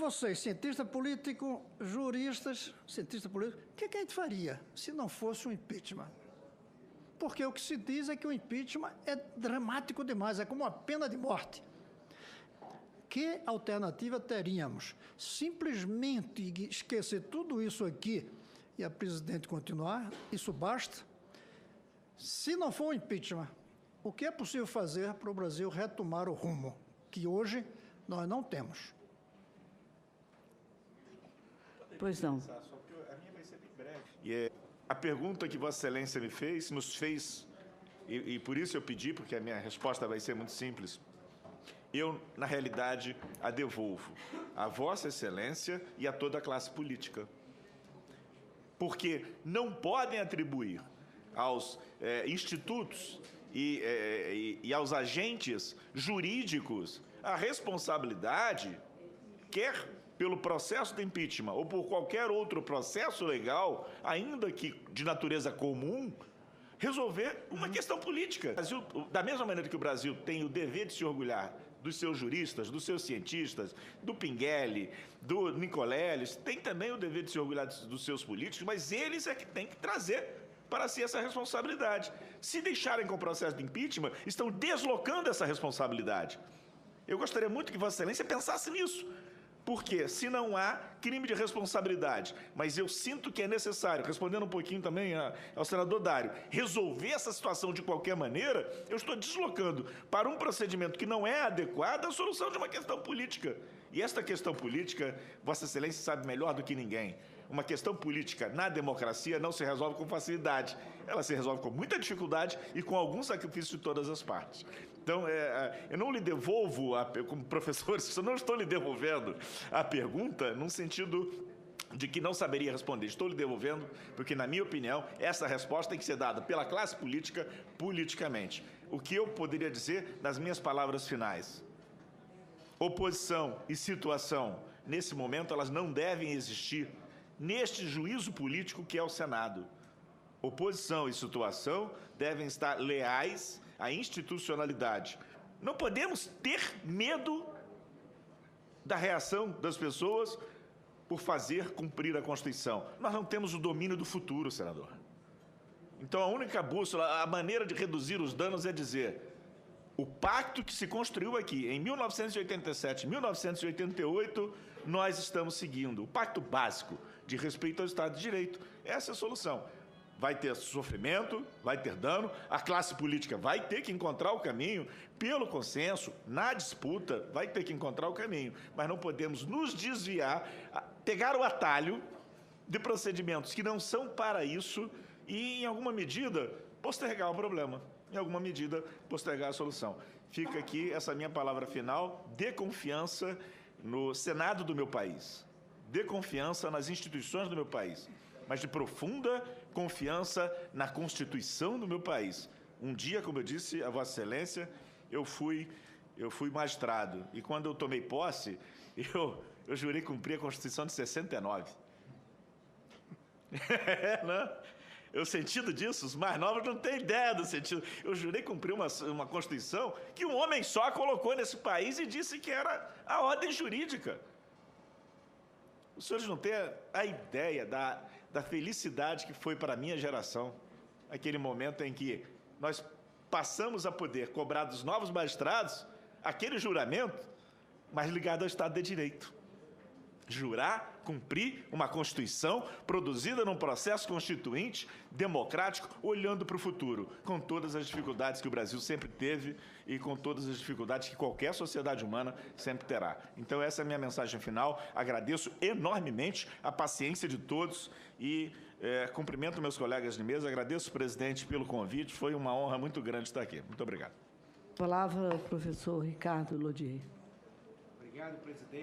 vocês, cientista político, juristas, cientista político, o que a gente faria se não fosse um impeachment? Porque o que se diz é que o impeachment é dramático demais, é como uma pena de morte. Que alternativa teríamos? Simplesmente esquecer tudo isso aqui e a presidente continuar? Isso basta? Se não for o impeachment, o que é possível fazer para o Brasil retomar o rumo que hoje nós não temos? Pois não. A minha vai ser bem breve. E a pergunta que Vossa Excelência me fez, nos fez, e por isso eu pedi, porque a minha resposta vai ser muito simples, eu, na realidade, a devolvo a Vossa Excelência e a toda a classe política. Porque não podem atribuir aos institutos e aos agentes jurídicos a responsabilidade, quer pelo processo de impeachment ou por qualquer outro processo legal, ainda que de natureza comum, resolver uma questão política. O Brasil, da mesma maneira que o Brasil tem o dever de se orgulhar dos seus juristas, dos seus cientistas, do Pinguelli, do Nicoleles, tem também o dever de se orgulhar dos seus políticos, mas eles é que têm que trazer para si essa responsabilidade. Se deixarem com o processo de impeachment, estão deslocando essa responsabilidade. Eu gostaria muito que Vossa Excelência pensasse nisso. Porque, se não há crime de responsabilidade, mas eu sinto que é necessário, respondendo um pouquinho também ao senador Dário, resolver essa situação de qualquer maneira, eu estou deslocando para um procedimento que não é adequado a solução de uma questão política. E esta questão política, Vossa Excelência sabe melhor do que ninguém. Uma questão política na democracia não se resolve com facilidade. Ela se resolve com muita dificuldade e com algum sacrifício de todas as partes. Então, eu não lhe devolvo, como professor, eu não estou lhe devolvendo a pergunta num sentido de que não saberia responder. Estou lhe devolvendo porque, na minha opinião, essa resposta tem que ser dada pela classe política, politicamente. O que eu poderia dizer nas minhas palavras finais? Oposição e situação, nesse momento, elas não devem existir neste juízo político que é o Senado. Oposição e situação devem estar leais à institucionalidade. Não podemos ter medo da reação das pessoas por fazer cumprir a Constituição. Nós não temos o domínio do futuro, senador. Então, a única bússola, a maneira de reduzir os danos é dizer: o pacto que se construiu aqui em 1987, 1988, nós estamos seguindo. O pacto básico de respeito ao Estado de Direito. Essa é a solução. Vai ter sofrimento, vai ter dano, a classe política vai ter que encontrar o caminho, pelo consenso, na disputa, vai ter que encontrar o caminho, mas não podemos nos desviar, pegar o atalho de procedimentos que não são para isso e, em alguma medida, postergar o problema, em alguma medida, postergar a solução. Fica aqui essa minha palavra final, de confiança no Senado do meu país, de confiança nas instituições do meu país, mas de profunda confiança na Constituição do meu país. Um dia, como eu disse a Vossa Excelência, eu fui magistrado. E quando eu tomei posse, eu jurei cumprir a Constituição de 69. Não? O sentido disso, os mais novos não têm ideia do sentido. Eu jurei cumprir uma Constituição que um homem só colocou nesse país e disse que era a ordem jurídica. Os senhores não têm a ideia da felicidade que foi para a minha geração, aquele momento em que nós passamos a poder cobrar dos novos magistrados aquele juramento, mas ligado ao Estado de Direito. Jurar, cumprir uma Constituição produzida num processo constituinte, democrático, olhando para o futuro, com todas as dificuldades que o Brasil sempre teve e com todas as dificuldades que qualquer sociedade humana sempre terá. Então, essa é a minha mensagem final. Agradeço enormemente a paciência de todos e cumprimento meus colegas de mesa. Agradeço, presidente, pelo convite. Foi uma honra muito grande estar aqui. Muito obrigado. Palavra, professor Ricardo Lodier. Obrigado, presidente.